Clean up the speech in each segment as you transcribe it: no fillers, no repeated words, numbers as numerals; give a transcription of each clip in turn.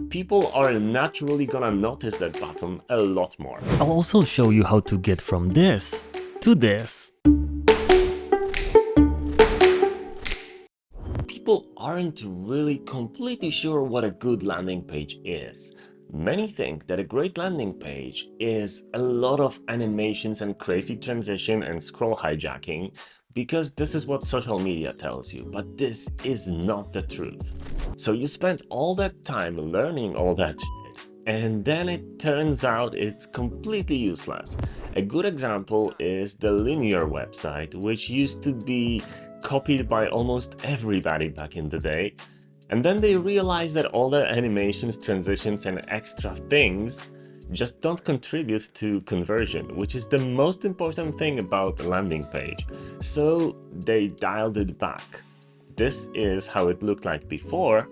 people are naturally gonna notice that button a lot more. I'll also show you how to get from this to this. People aren't really completely sure what a good landing page is. Many think that a great landing page is a lot of animations and crazy transition and scroll hijacking because this is what social media tells you, but this is not the truth. So you spend all that time learning all that shit, and then it turns out it's completely useless. A good example is the linear website, which used to be copied by almost everybody back in the day. And then they realized that all the animations, transitions, and extra things just don't contribute to conversion, which is the most important thing about a landing page. So they dialed it back. This is how it looked like before,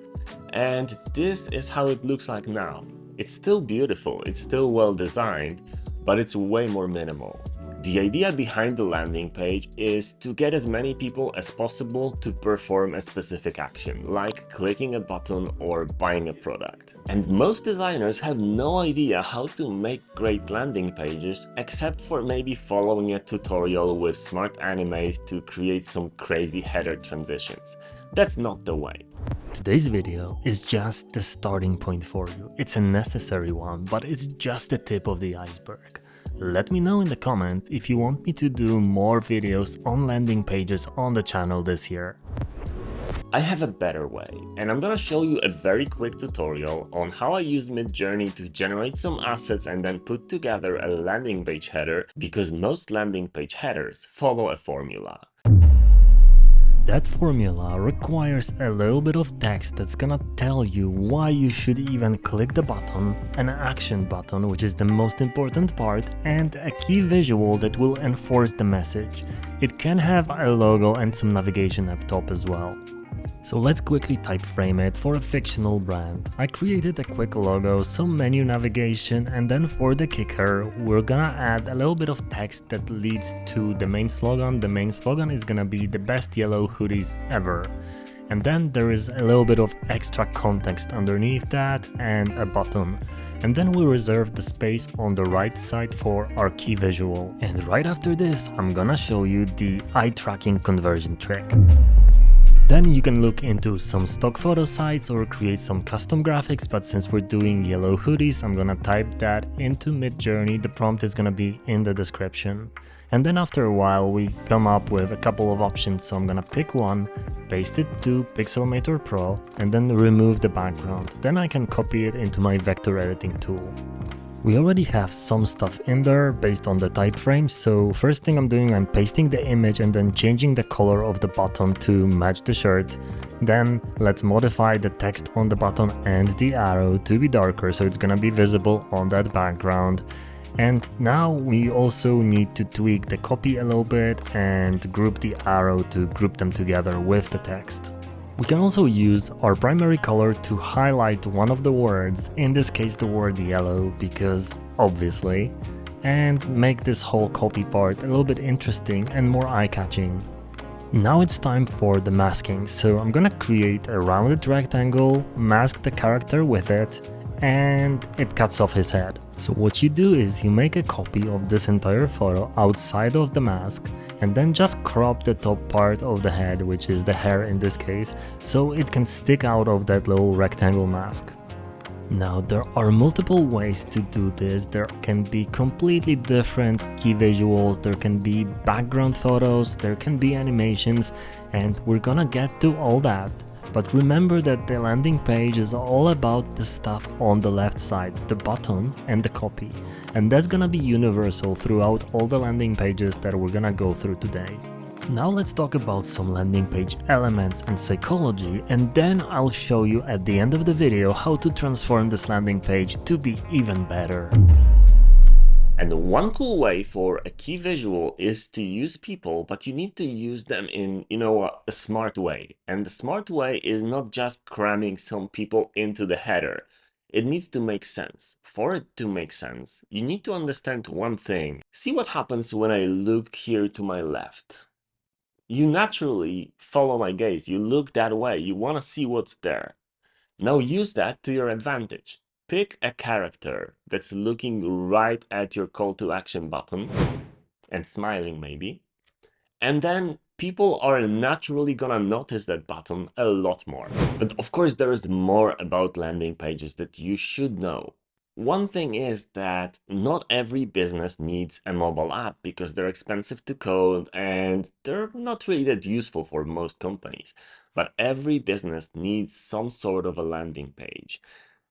and this is how it looks like now. It's still beautiful, it's still well designed, but it's way more minimal. The idea behind the landing page is to get as many people as possible to perform a specific action, like clicking a button or buying a product. And most designers have no idea how to make great landing pages, except for maybe following a tutorial with smart animes to create some crazy header transitions. That's not the way. Today's video is just the starting point for you. It's a necessary one, but it's just the tip of the iceberg. Let me know in the comments if you want me to do more videos on landing pages on the channel this year. I have a better way, and I'm gonna show you a very quick tutorial on how I used Midjourney to generate some assets and then put together a landing page header, because most landing page headers follow a formula. That formula requires a little bit of text that's gonna tell you why you should even click the button, an action button, which is the most important part, and a key visual that will enforce the message. It can have a logo and some navigation up top as well. So let's quickly type frame it for a fictional brand. I created a quick logo, some menu navigation, and then for the kicker, we're gonna add a little bit of text that leads to the main slogan. The main slogan is gonna be the best yellow hoodies ever. And then there is a little bit of extra context underneath that and a button. And then we reserve the space on the right side for our key visual. And right after this, I'm gonna show you the eye tracking conversion trick. Then you can look into some stock photo sites or create some custom graphics, but since we're doing yellow hoodies, I'm gonna type that into Midjourney. The prompt is gonna be in the description. And then after a while, we come up with a couple of options, so I'm gonna pick one, paste it to Pixelmator Pro, and then remove the background. Then I can copy it into my vector editing tool. We already have some stuff in there based on the type frame, so first thing I'm doing, I'm pasting the image and then changing the color of the button to match the shirt. Then let's modify the text on the button and the arrow to be darker, so it's gonna be visible on that background. And now we also need to tweak the copy a little bit and group the arrow to group them together with the text. We can also use our primary color to highlight one of the words, in this case the word yellow, because obviously, and make this whole copy part a little bit interesting and more eye-catching. Now it's time for the masking, so I'm gonna create a rounded rectangle, mask the character with it, and it cuts off his head. So what you do is you make a copy of this entire photo outside of the mask and then just crop the top part of the head, which is the hair in this case, so it can stick out of that little rectangle mask. Now there are multiple ways to do this. There can be completely different key visuals, there can be background photos, there can be animations, and we're gonna get to all that. But remember that the landing page is all about the stuff on the left side, the button and the copy. And that's gonna be universal throughout all the landing pages that we're gonna go through today. Now let's talk about some landing page elements and psychology, and then I'll show you at the end of the video how to transform this landing page to be even better. And one cool way for a key visual is to use people, but you need to use them in, a smart way. And the smart way is not just cramming some people into the header. It needs to make sense. For it to make sense, you need to understand one thing. See what happens when I look here to my left. You naturally follow my gaze. You look that way. You want to see what's there. Now use that to your advantage. Pick a character that's looking right at your call to action button and smiling maybe, and then people are naturally gonna notice that button a lot more. But of course, there is more about landing pages that you should know. One thing is that not every business needs a mobile app because they're expensive to code and they're not really that useful for most companies. But every business needs some sort of a landing page.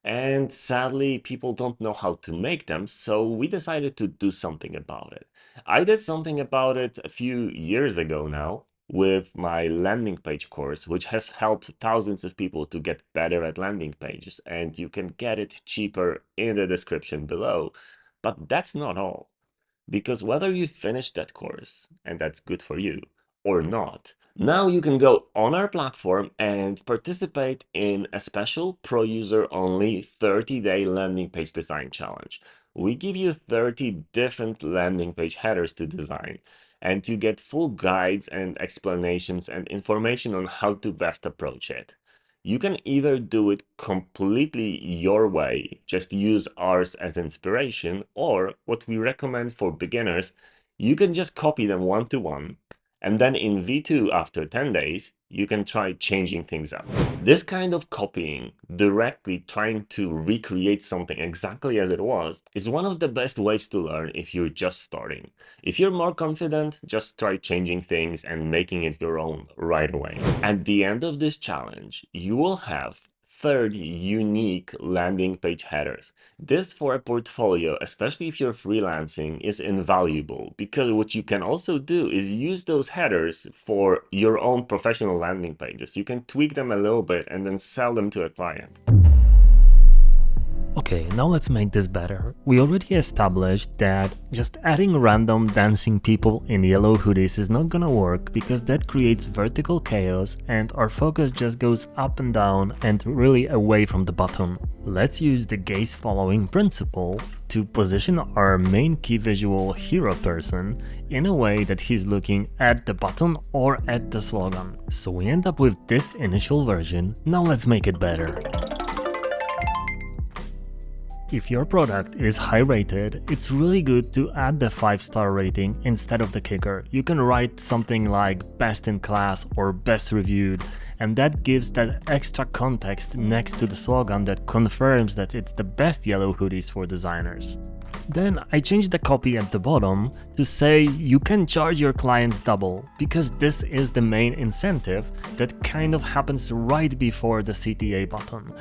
And sadly, people don't know how to make them, so we decided to do something about it. I did something about it a few years ago now with my landing page course, which has helped thousands of people to get better at landing pages, and you can get it cheaper in the description below. But that's not all. Because whether you finish that course, and that's good for you, or not, now you can go on our platform and participate in a special pro user only 30-day landing page design challenge. We give you 30 different landing page headers to design, and you get full guides and explanations and information on how to best approach it. You can either do it completely your way, just use ours as inspiration, or what we recommend for beginners, you can just copy them one to one, and then in V2 after 10 days, you can try changing things up. This kind of copying, directly trying to recreate something exactly as it was, is one of the best ways to learn if you're just starting. If you're more confident, just try changing things and making it your own right away. At the end of this challenge, you will have 30 unique landing page headers. This for a portfolio, especially if you're freelancing, is invaluable because what you can also do is use those headers for your own professional landing pages. You can tweak them a little bit and then sell them to a client. Okay, now let's make this better. We already established that just adding random dancing people in yellow hoodies is not gonna work because that creates vertical chaos and our focus just goes up and down and really away from the button. Let's use the gaze following principle to position our main key visual hero person in a way that he's looking at the button or at the slogan. So we end up with this initial version. Now let's make it better. If your product is high rated, it's really good to add the 5-star rating instead of the kicker. You can write something like best in class or best reviewed, and that gives that extra context next to the slogan that confirms that it's the best yellow hoodies for designers. Then I changed the copy at the bottom to say you can charge your clients double, because this is the main incentive that kind of happens right before the CTA button.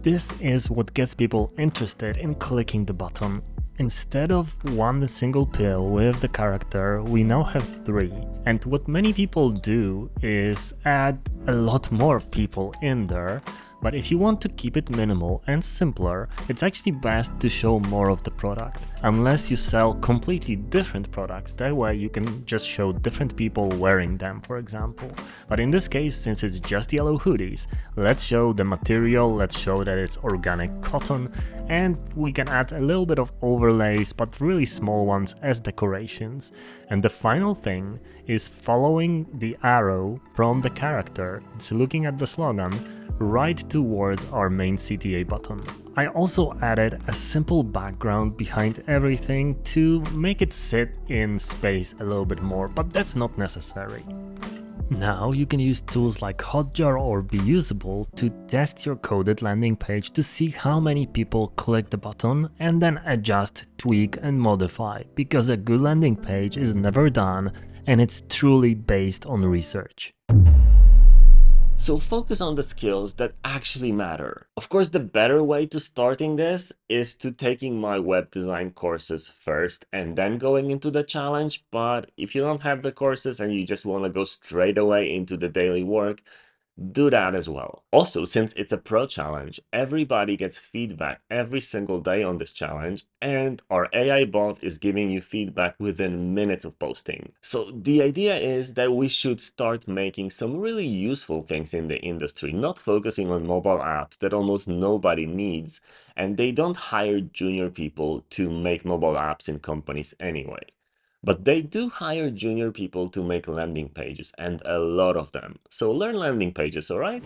This is what gets people interested in clicking the button. Instead of one single pill with the character, we now have 3. And what many people do is add a lot more people in there. But if you want to keep it minimal and simpler, it's actually best to show more of the product, unless you sell completely different products. That way you can just show different people wearing them, for example. But in this case, since it's just yellow hoodies, let's show the material, let's show that it's organic cotton, and we can add a little bit of overlays, but really small ones as decorations. And the final thing is following the arrow from the character. It's looking at the slogan right towards our main CTA button. I also added a simple background behind everything to make it sit in space a little bit more, but that's not necessary. Now you can use tools like Hotjar or Beusable to test your coded landing page to see how many people click the button and then adjust, tweak and modify, because a good landing page is never done and it's truly based on research. So focus on the skills that actually matter. Of course, the better way to starting this is to taking my web design courses first and then going into the challenge. But if you don't have the courses and you just want to go straight away into the daily work, do that as well. Also, since it's a pro challenge, everybody gets feedback every single day on this challenge, and our AI bot is giving you feedback within minutes of posting. So the idea is that we should start making some really useful things in the industry, not focusing on mobile apps that almost nobody needs, and they don't hire junior people to make mobile apps in companies anyway. But they do hire junior people to make landing pages, and a lot of them. So learn landing pages, all right?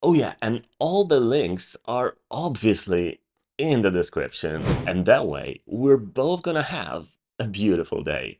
Oh yeah, and all the links are obviously in the description. And that way, we're both gonna have a beautiful day.